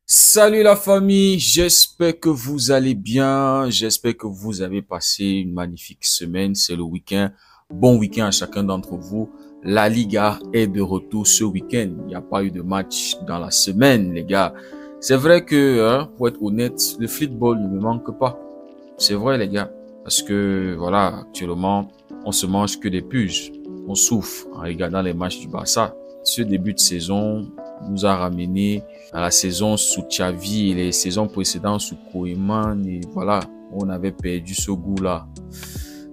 Salut la famille, j'espère que vous allez bien, j'espère que vous avez passé une magnifique semaine, c'est le week-end. Bon week-end à chacun d'entre vous. La Liga est de retour ce week-end, il n'y a pas eu de match dans la semaine les gars. C'est vrai que, pour être honnête, le football ne me manque pas. C'est vrai les gars, parce que voilà, actuellement, on se mange que des puges, on souffre en regardant les matchs du Barça. Ce début de saison nous a ramené à la saison sous Xavi et les saisons précédentes sous Koeman et voilà, on avait perdu ce goût-là.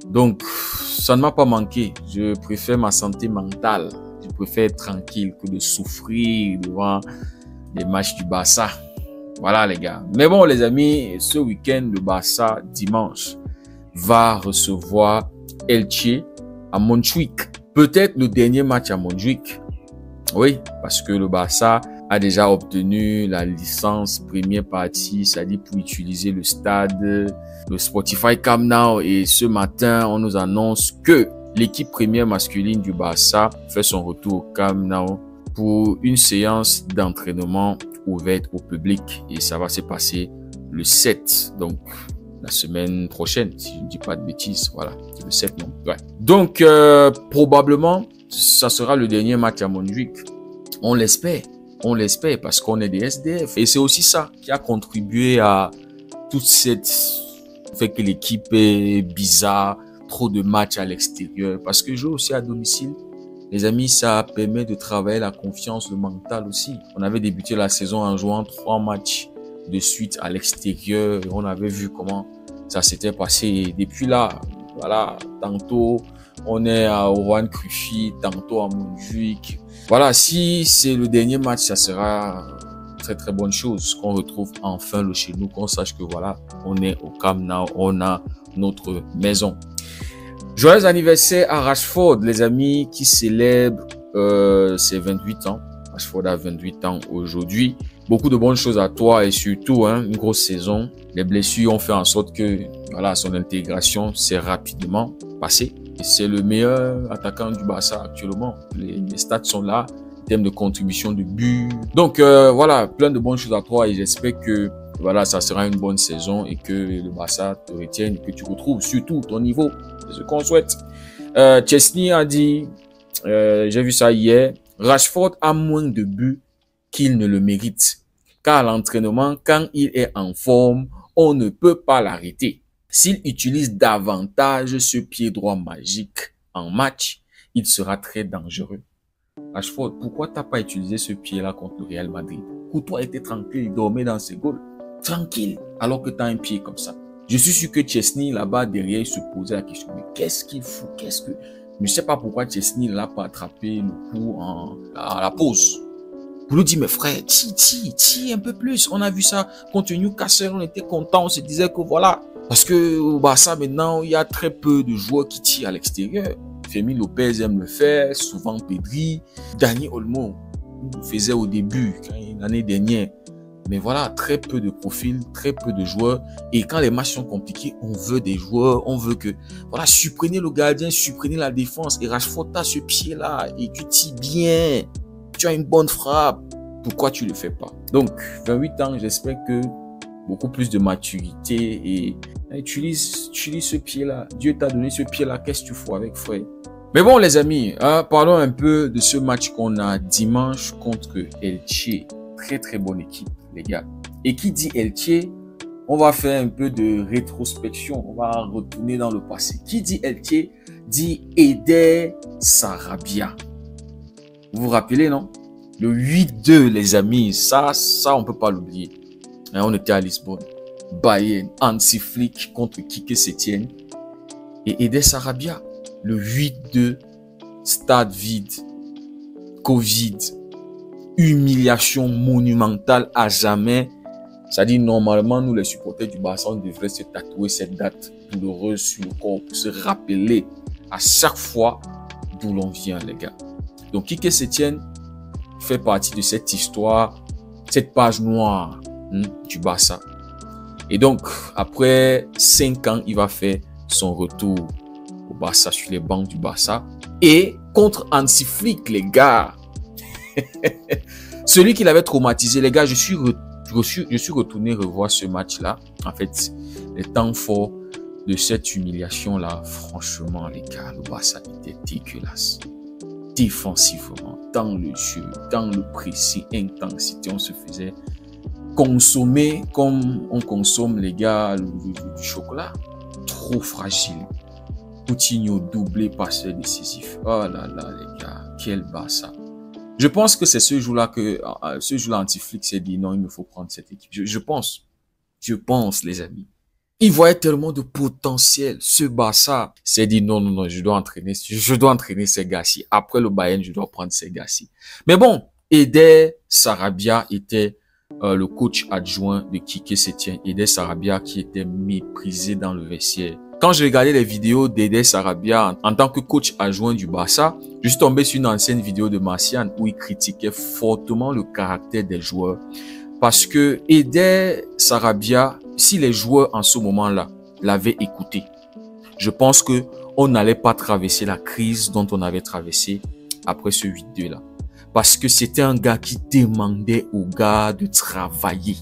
Donc, ça ne m'a pas manqué. Je préfère ma santé mentale. Je préfère être tranquille que de souffrir devant les matchs du Barça. Voilà les gars. Mais bon les amis, ce week-end, le Barça, dimanche, va recevoir Elche à Montjuic. Peut-être le dernier match à Montjuic. Oui, parce que le Barça a déjà obtenu la licence première partie, c'est-à-dire pour utiliser le stade, le Spotify Camp Nou. Et ce matin, on nous annonce que l'équipe première masculine du Barça fait son retour au Camp Nou pour une séance d'entraînement ouverte au public. Et ça va se passer le 7, donc la semaine prochaine, si je ne dis pas de bêtises. Voilà, le 7, non. Ouais. Donc, probablement, ça sera le dernier match à Montjuic. On l'espère parce qu'on est des SDF. Et c'est aussi ça qui a contribué à toute cette fait que l'équipe est bizarre, trop de matchs à l'extérieur. Parce que jouer aussi à domicile, les amis, ça permet de travailler la confiance, le mental aussi. On avait débuté la saison en jouant 3 matchs de suite à l'extérieur. On avait vu comment ça s'était passé. Et depuis là, voilà, tantôt on est à Juan Cruchy, tantôt à Montjuic. Voilà, si c'est le dernier match, ça sera très très bonne chose qu'on retrouve enfin le chez nous, qu'on sache que voilà, on est au Camp Nou, on a notre maison. Joyeux anniversaire à Rashford, les amis, qui célèbre ses 28 ans. Rashford a 28 ans aujourd'hui. Beaucoup de bonnes choses à toi et surtout une grosse saison. Les blessures ont fait en sorte que voilà, son intégration s'est rapidement passée. Et c'est le meilleur attaquant du Barça actuellement. Les stats sont là en termes de contribution de but. Donc voilà, plein de bonnes choses à toi et j'espère que voilà, ça sera une bonne saison et que le Barça te retienne et que tu retrouves surtout ton niveau. C'est ce qu'on souhaite. Chesney a dit, j'ai vu ça hier, Rashford a moins de buts qu'il ne le mérite. Car à l'entraînement, quand il est en forme, on ne peut pas l'arrêter. S'il utilise davantage ce pied droit magique en match, il sera très dangereux. Rashford, pourquoi t'as pas utilisé ce pied-là contre le Real Madrid? Courtois était tranquille, il dormait dans ses goals. Tranquille, alors que t'as un pied comme ça. Je suis sûr que Chesney, là-bas, derrière, il se posait la question, mais qu'est-ce qu'il fout? Je ne sais pas pourquoi Chesney l'a pas attrapé le coup à la pause. Pour lui dire, mais frère, tire un peu plus. On a vu ça contre Newcastle, on était content, on se disait que voilà. Parce que au Barça, maintenant, il y a très peu de joueurs qui tirent à l'extérieur. Fermin Lopez aime le faire, souvent Pedri, Dani Olmo le faisait au début, l'année dernière. Mais voilà, très peu de profils, très peu de joueurs. Et quand les matchs sont compliqués, on veut des joueurs, on veut que, voilà, supprenez le gardien, supprenez la défense. Et Rashford, t'as ce pied-là et tu tires bien. Tu as une bonne frappe. Pourquoi tu le fais pas? Donc, 28 ans, j'espère que beaucoup plus de maturité et utilise ce pied-là. Dieu t'a donné ce pied-là. Qu'est-ce que tu fais avec, frère? Mais bon, les amis, parlons un peu de ce match qu'on a dimanche contre Elche. Très, très bonne équipe, les gars. Et qui dit Elche, on va faire un peu de rétrospection. On va retourner dans le passé. Qui dit Elche, dit Eder Sarabia. Vous vous rappelez, non? Le 8-2, les amis. Ça, on peut pas l'oublier. On était à Lisbonne. Bayern, Hansi Flick contre Quique Sétienne. Et Eder Sarabia. Le 8-2, stade vide, Covid, humiliation monumentale à jamais. C'est-à-dire, normalement, nous, les supporters du Barça, on devrait se tatouer cette date douloureuse sur le corps pour se rappeler à chaque fois d'où l'on vient, les gars. Donc, Quique Sétienne fait partie de cette histoire, cette page noire du Barça. Et donc, après 5 ans, il va faire son retour au Barça, sur les bancs du Barça. Et contre Hansi Flick, les gars. Celui qui l'avait traumatisé, les gars, je suis Je suis retourné revoir ce match-là. En fait, les temps forts de cette humiliation-là, franchement, les gars, le Barça était dégueulasse. Défensivement, dans le jeu, dans le pressing, intensité, on se faisait consommer comme on consomme, les gars, du chocolat. Trop fragile. Coutinho doublé, passeur décisif. Oh là là, les gars, quel Barça. Je pense que c'est ce jour-là Hansi-Flick s'est dit non, il me faut prendre cette équipe. Je pense, les amis. Il voyait tellement de potentiel. Ce Barça s'est dit non, je dois entraîner ces gars-ci. Après le Bayern, je dois prendre ces gars-ci. Mais bon, Eder Sarabia était le coach adjoint de Quique Sétienne. Eder Sarabia qui était méprisé dans le vestiaire. Quand je regardais les vidéos d'Eder Sarabia en tant que coach adjoint du Barça, je suis tombé sur une ancienne vidéo de Martian où il critiquait fortement le caractère des joueurs. Parce que Eder Sarabia, si les joueurs en ce moment-là l'avaient écouté, je pense que on n'allait pas traverser la crise dont on avait traversé après ce 8-2 là. Parce que c'était un gars qui demandait aux gars de travailler.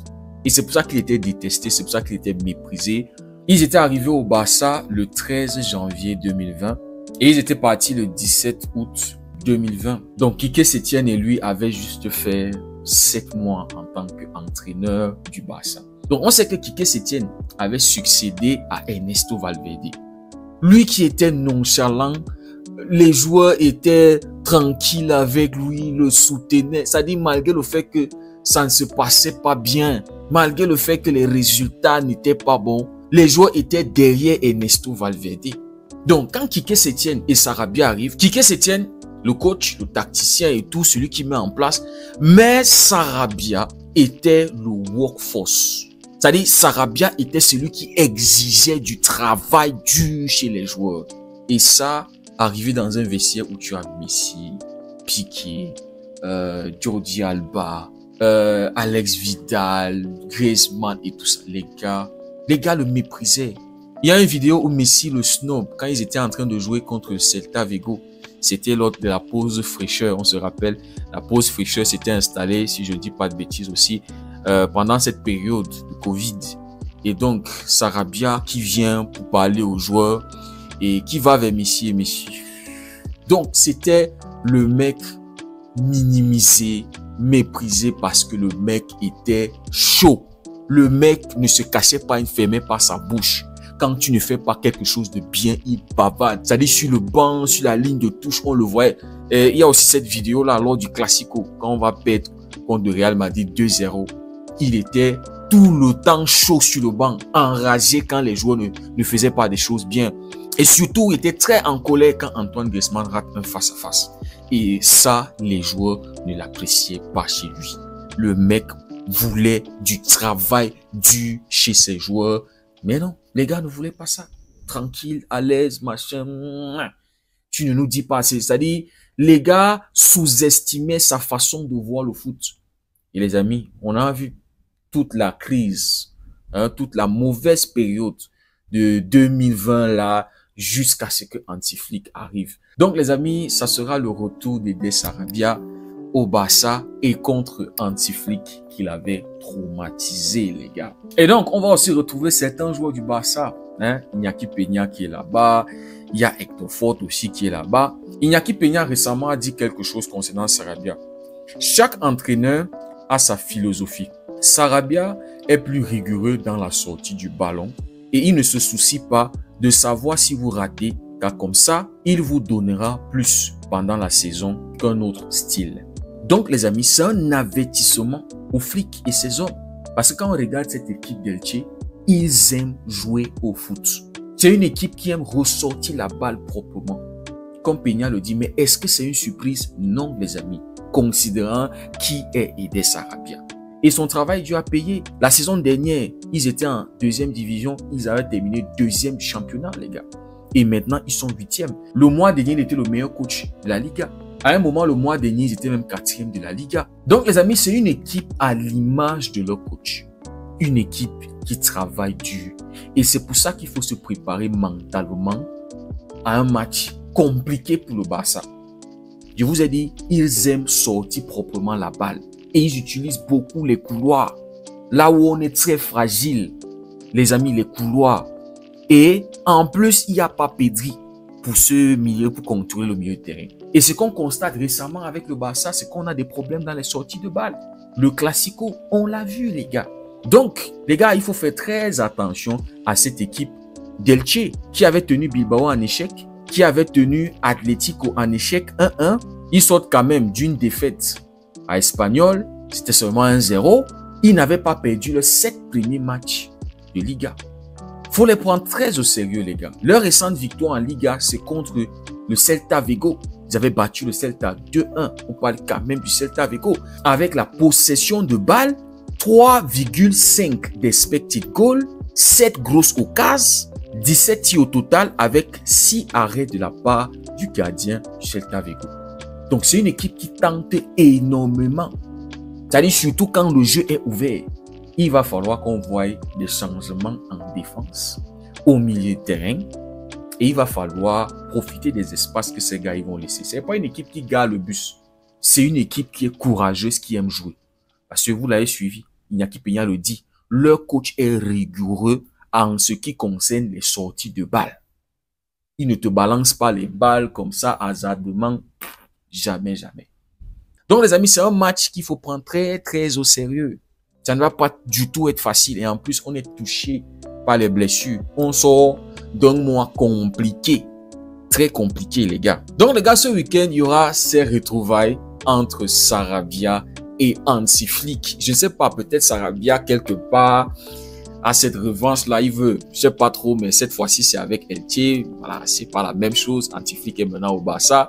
Et c'est pour ça qu'il était détesté, c'est pour ça qu'il était méprisé. Ils étaient arrivés au Barça le 13 janvier 2020 et ils étaient partis le 17 août 2020. Donc Quique Sétienne et lui avaient juste fait 7 mois en tant qu'entraîneur du Barça. Donc on sait que Quique Sétienne avait succédé à Ernesto Valverde. Lui qui était nonchalant, les joueurs étaient tranquilles avec lui, le soutenaient. C'est-à-dire malgré le fait que ça ne se passait pas bien, malgré le fait que les résultats n'étaient pas bons, les joueurs étaient derrière Ernesto Valverde. Donc, quand Quique Sétienne et Sarabia arrivent, Quique Sétienne, le coach, le tacticien et tout, celui qui met en place, mais Sarabia était le workforce. C'est-à-dire, Sarabia était celui qui exigeait du travail dur chez les joueurs. Et ça, arrivé dans un vestiaire où tu as Messi, Piqué, Jordi Alba, Alex Vidal, Griezmann et tout ça, les gars le méprisaient. Il y a une vidéo où Messi le snob, quand ils étaient en train de jouer contre Celta Vigo, c'était lors de la pause fraîcheur, on se rappelle, la pause fraîcheur s'était installée, si je ne dis pas de bêtises aussi, pendant cette période de Covid. Et donc, Sarabia qui vient pour parler aux joueurs et qui va vers Messi et Messi. Donc, c'était le mec minimisé, méprisé parce que le mec était chaud. Le mec ne se cachait pas, il ne fermait pas sa bouche. Quand tu ne fais pas quelque chose de bien, il bavarde. C'est-à-dire sur le banc, sur la ligne de touche, on le voyait. Il y a aussi cette vidéo-là lors du Classico, quand on va perdre contre le Real Madrid 2-0. Il était tout le temps chaud sur le banc, enragé quand les joueurs ne faisaient pas des choses bien. Et surtout, il était très en colère quand Antoine Griezmann rate un face-à-face. Et ça, les joueurs ne l'appréciaient pas chez lui. Le mec voulait du travail dur chez ses joueurs. Mais non, les gars ne voulaient pas ça. Tranquille, à l'aise, machin. Tu ne nous dis pas assez. C'est-à-dire, les gars sous-estimaient sa façon de voir le foot. Et les amis, on a vu toute la crise, toute la mauvaise période de 2020 là, jusqu'à ce que Hansi-Flick arrive. Donc les amis, ça sera le retour d'Eder Sarabia au Barça et contre Hansi-Flick qui l'avait traumatisé, les gars. Et donc, on va aussi retrouver certains joueurs du Barça. Iñaki Peña qui est là-bas. Il y a Hector Fort aussi qui est là-bas. Iñaki Peña récemment a dit quelque chose concernant Sarabia. Chaque entraîneur a sa philosophie. Sarabia est plus rigoureux dans la sortie du ballon et il ne se soucie pas de savoir si vous ratez, car comme ça, il vous donnera plus pendant la saison qu'un autre style. Donc les amis, c'est un avertissement aux flics et ses hommes. Parce que quand on regarde cette équipe d'Elche, ils aiment jouer au foot. C'est une équipe qui aime ressortir la balle proprement. Comme Peña le dit, mais est-ce que c'est une surprise? Non les amis, considérant qui est Eder Sarabia. Et son travail dû à payer. La saison dernière, ils étaient en deuxième division. Ils avaient terminé deuxième du championnat, les gars. Et maintenant, ils sont huitième. Le mois dernier, il était le meilleur coach de la Liga. À un moment, le mois dernier, ils étaient même quatrième de la Liga. Donc, les amis, c'est une équipe à l'image de leur coach. Une équipe qui travaille dur. Et c'est pour ça qu'il faut se préparer mentalement à un match compliqué pour le Barça. Je vous ai dit, ils aiment sortir proprement la balle. Et ils utilisent beaucoup les couloirs. là où on est très fragile, les amis, les couloirs. Et en plus, il n'y a pas Pedri pour ce milieu, pour contrôler le milieu de terrain. Et ce qu'on constate récemment avec le Barça, c'est qu'on a des problèmes dans les sorties de balles. Le Classico, on l'a vu, les gars. Donc, les gars, il faut faire très attention à cette équipe d'Elche qui avait tenu Bilbao en échec, qui avait tenu Atlético en échec 1-1. Ils sortent quand même d'une défaite à Espanyol. C'était seulement 1-0. Ils n'avaient pas perdu les 7 premiers matchs de Liga. Faut les prendre très au sérieux, les gars. Leur récente victoire en Liga, c'est contre le Celta Vigo. Ils avaient battu le Celta 2-1. On parle quand même du Celta Vigo. Avec la possession de balles, 3,5 d'expected goal, 7 grosses occasions, 17 tirs au total avec 6 arrêts de la part du gardien du Celta Vigo. Donc, c'est une équipe qui tente énormément. C'est-à-dire surtout quand le jeu est ouvert. Il va falloir qu'on voie des changements en défense, au milieu de terrain, et il va falloir profiter des espaces que ces gars ils vont laisser. Ce n'est pas une équipe qui garde le bus. C'est une équipe qui est courageuse, qui aime jouer. Parce que vous l'avez suivi, Iñaki Peña le dit, leur coach est rigoureux en ce qui concerne les sorties de balles. Il ne te balance pas les balles comme ça hasardement. Jamais, jamais. Donc les amis, c'est un match qu'il faut prendre très, très au sérieux. Ça ne va pas du tout être facile. Et en plus, on est touché par les blessures. On sort d'un mois compliqué. Très compliqué, les gars. Donc, les gars, ce week-end, il y aura ces retrouvailles entre Sarabia et Hansi Flick. Je ne sais pas, peut-être Sarabia, quelque part, à cette revanche-là, il veut. Je ne sais pas trop, mais cette fois-ci, c'est avec Elche. Voilà, c'est pas la même chose. Hansi Flick est maintenant au Barça.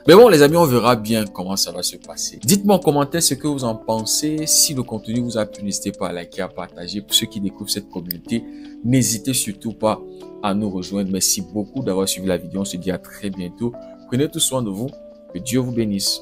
Mais bon, les amis, on verra bien comment ça va se passer. Dites-moi en commentaire ce que vous en pensez. Si le contenu vous a plu, n'hésitez pas à liker, à partager. Pour ceux qui découvrent cette communauté, n'hésitez surtout pas à nous rejoindre. Merci beaucoup d'avoir suivi la vidéo. On se dit à très bientôt. Prenez tout soin de vous. Que Dieu vous bénisse.